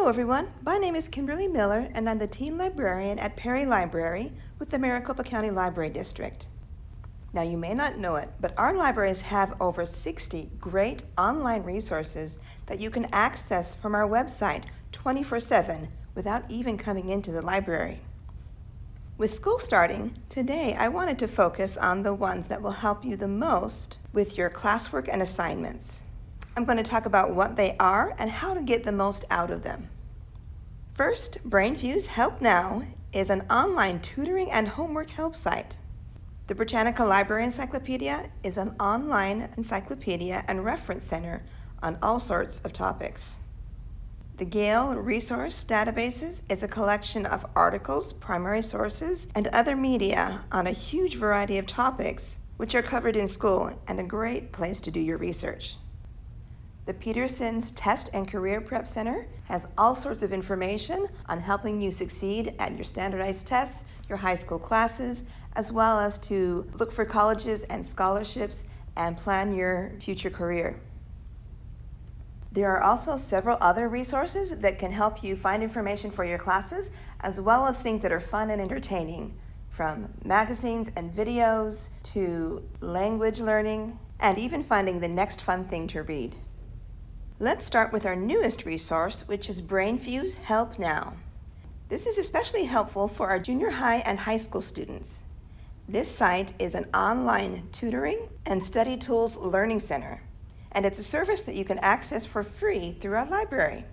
Hello everyone, my name is Kimberly Miller and I'm the Teen Librarian at Perry Library with the Maricopa County Library District. Now you may not know it, but our libraries have over 60 great online resources that you can access from our website 24/7 without even coming into the library. With school starting, today I wanted to focus on the ones that will help you the most with your classwork and assignments. I'm going to talk about what they are and how to get the most out of them. First, Brainfuse Help Now is an online tutoring and homework help site. The Britannica Library Encyclopedia is an online encyclopedia and reference center on all sorts of topics. The Gale Resources databases is a collection of articles, primary sources, and other media on a huge variety of topics which are covered in school and a great place to do your research. The Peterson's Test and Career Prep Center has all sorts of information on helping you succeed at your standardized tests, your high school classes, as well as to look for colleges and scholarships and plan your future career. There are also several other resources that can help you find information for your classes, as well as things that are fun and entertaining, from magazines and videos to language learning, and even finding the next fun thing to read. Let's start with our newest resource, which is Brainfuse Help Now. This is especially helpful for our junior high and high school students. This site is an online tutoring and study tools learning center, and it's a service that you can access for free through our library.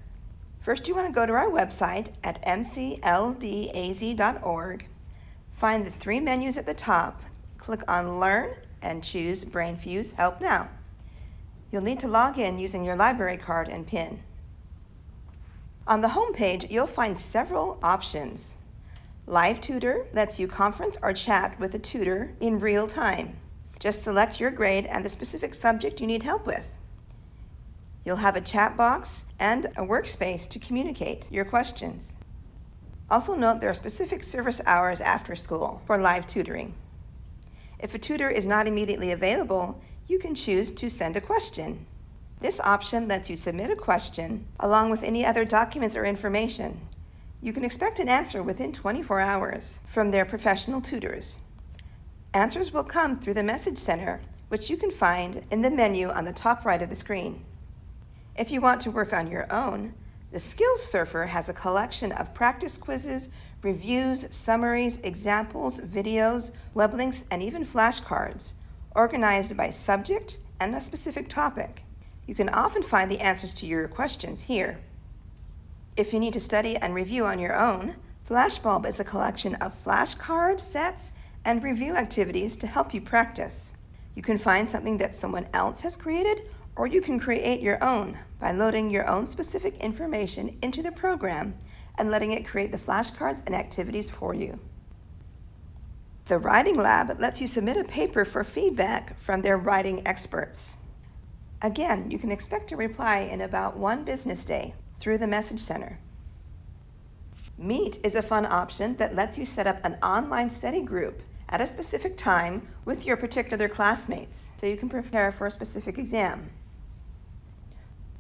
First, you want to go to our website at mcldaz.org, find the three menus at the top, click on Learn, and choose Brainfuse Help Now. You'll need to log in using your library card and PIN. On the home page, you'll find several options. Live Tutor lets you conference or chat with a tutor in real time. Just select your grade and the specific subject you need help with. You'll have a chat box and a workspace to communicate your questions. Also note there are specific service hours after school for live tutoring. If a tutor is not immediately available, you can choose to send a question. This option lets you submit a question along with any other documents or information. You can expect an answer within 24 hours from their professional tutors. Answers will come through the Message Center, which you can find in the menu on the top right of the screen. If you want to work on your own, the Skills Surfer has a collection of practice quizzes, reviews, summaries, examples, videos, web links, and even flashcards, organized by subject and a specific topic. You can often find the answers to your questions here. If you need to study and review on your own, Flashbulb is a collection of flashcard sets and review activities to help you practice. You can find something that someone else has created, or you can create your own by loading your own specific information into the program and letting it create the flashcards and activities for you. The Writing Lab lets you submit a paper for feedback from their writing experts. Again, you can expect a reply in about 1 business day through the Message Center. Meet is a fun option that lets you set up an online study group at a specific time with your particular classmates so you can prepare for a specific exam.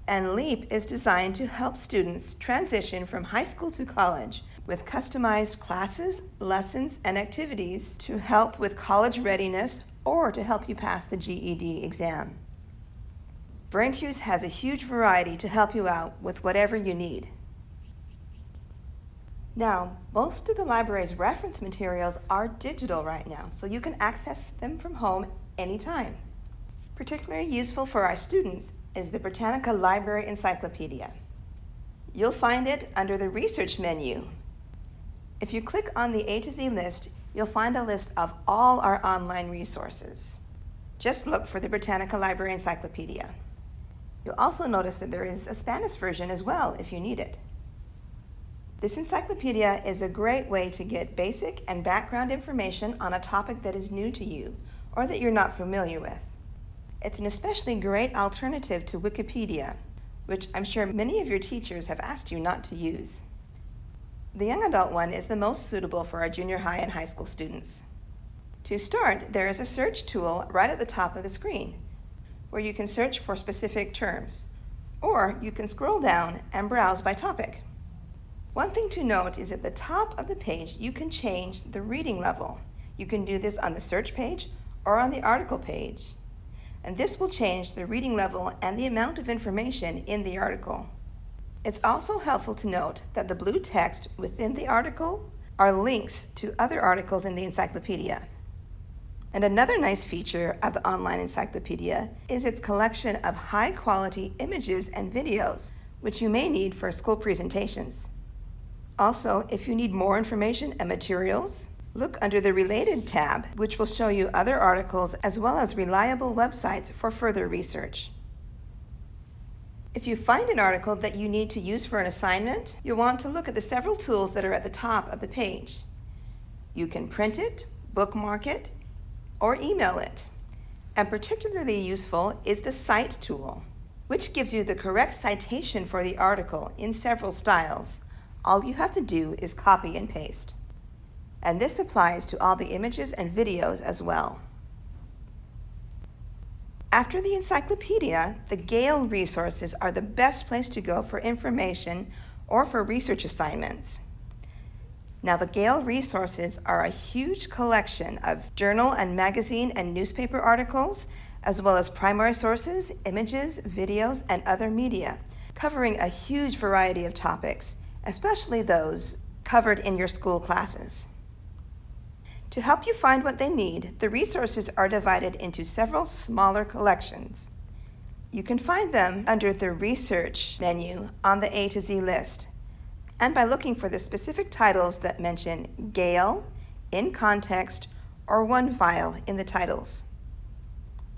And Leap is designed to help students transition from high school to college with customized classes, lessons, and activities to help with college readiness or to help you pass the GED exam. Brainfuse has a huge variety to help you out with whatever you need. Now, most of the library's reference materials are digital right now, so you can access them from home anytime. Particularly useful for our students is the Britannica Library Encyclopedia. You'll find it under the Research menu. If you click on the A to Z list, you'll find a list of all our online resources. Just look for the Britannica Library Encyclopedia. You'll also notice that there is a Spanish version as well if you need it. This encyclopedia is a great way to get basic and background information on a topic that is new to you or that you're not familiar with. It's an especially great alternative to Wikipedia, which I'm sure many of your teachers have asked you not to use. The young adult one is the most suitable for our junior high and high school students. To start, there is a search tool right at the top of the screen where you can search for specific terms, or you can scroll down and browse by topic. One thing to note is at the top of the page, you can change the reading level. You can do this on the search page or on the article page. And this will change the reading level and the amount of information in the article. It's also helpful to note that the blue text within the article are links to other articles in the encyclopedia. And another nice feature of the online encyclopedia is its collection of high-quality images and videos, which you may need for school presentations. Also, if you need more information and materials, look under the Related tab, which will show you other articles as well as reliable websites for further research. If you find an article that you need to use for an assignment, you'll want to look at the several tools that are at the top of the page. You can print it, bookmark it, or email it. And particularly useful is the Cite tool, which gives you the correct citation for the article in several styles. All you have to do is copy and paste. And this applies to all the images and videos as well. After the encyclopedia, the Gale Resources are the best place to go for information or for research assignments. Now, the Gale Resources are a huge collection of journal and magazine and newspaper articles, as well as primary sources, images, videos, and other media, covering a huge variety of topics, especially those covered in your school classes. To help you find what they need, the resources are divided into several smaller collections. You can find them under the Research menu on the A to Z list, and by looking for the specific titles that mention Gale, in context, or one file in the titles.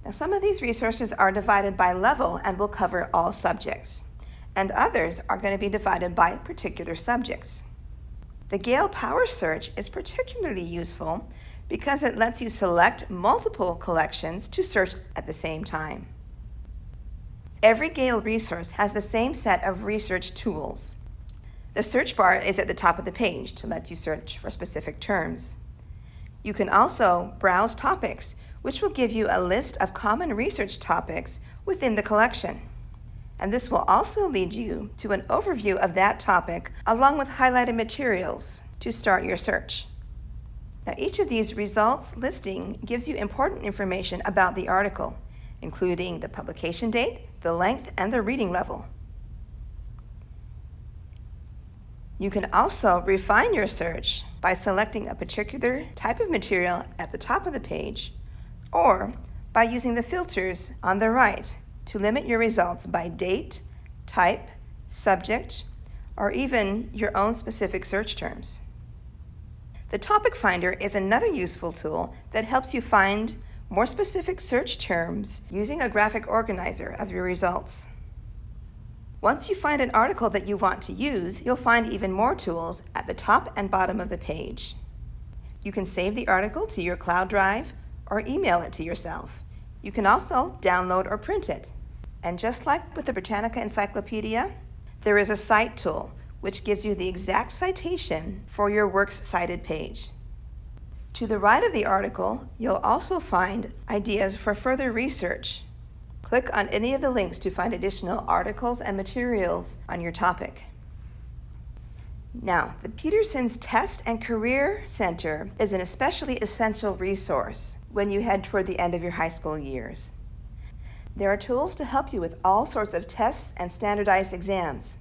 Now, some of these resources are divided by level and will cover all subjects, and others are going to be divided by particular subjects. The Gale Power Search is particularly useful because it lets you select multiple collections to search at the same time. Every Gale resource has the same set of research tools. The search bar is at the top of the page to let you search for specific terms. You can also browse topics, which will give you a list of common research topics within the collection. And this will also lead you to an overview of that topic along with highlighted materials to start your search. Now, each of these results listing gives you important information about the article, including the publication date, the length, and the reading level. You can also refine your search by selecting a particular type of material at the top of the page, or by using the filters on the right to limit your results by date, type, subject, or even your own specific search terms. The Topic Finder is another useful tool that helps you find more specific search terms using a graphic organizer of your results. Once you find an article that you want to use, you'll find even more tools at the top and bottom of the page. You can save the article to your cloud drive or email it to yourself. You can also download or print it. And just like with the Britannica Encyclopedia, there is a Cite tool, which gives you the exact citation for your works cited page. To the right of the article, you'll also find ideas for further research. Click on any of the links to find additional articles and materials on your topic. Now, the Peterson's Test and Career Center is an especially essential resource when you head toward the end of your high school years. There are tools to help you with all sorts of tests and standardized exams.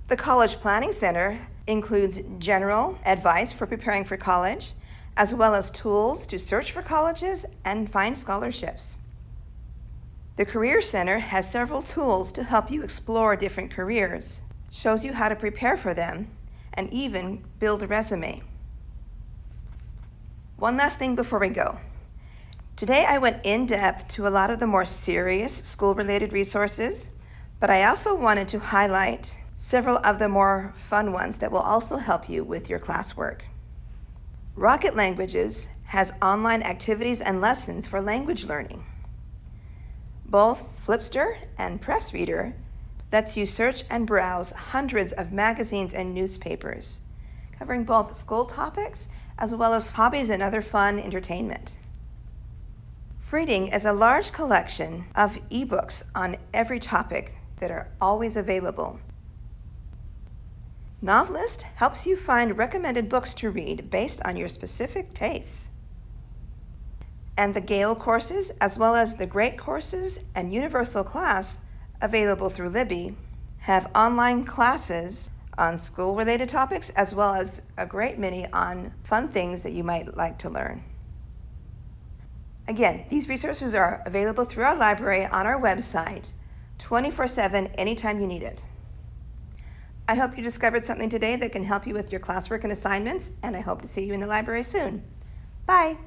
The College Planning Center includes general advice for preparing for college, as well as tools to search for colleges and find scholarships. The Career Center has several tools to help you explore different careers, shows you how to prepare for them, and even build a resume. One last thing before we go. Today I went in depth to a lot of the more serious school-related resources, but I also wanted to highlight several of the more fun ones that will also help you with your classwork. Rocket Languages has online activities and lessons for language learning. Both Flipster and PressReader lets you search and browse hundreds of magazines and newspapers, covering both school topics as well as hobbies and other fun entertainment. Freeding is a large collection of ebooks on every topic that are always available. Novelist helps you find recommended books to read based on your specific tastes. And the Gale courses, as well as the Great Courses and Universal Class available through Libby, have online classes on school-related topics, as well as a great many on fun things that you might like to learn. Again, these resources are available through our library on our website, 24/7, anytime you need it. I hope you discovered something today that can help you with your classwork and assignments, and I hope to see you in the library soon. Bye.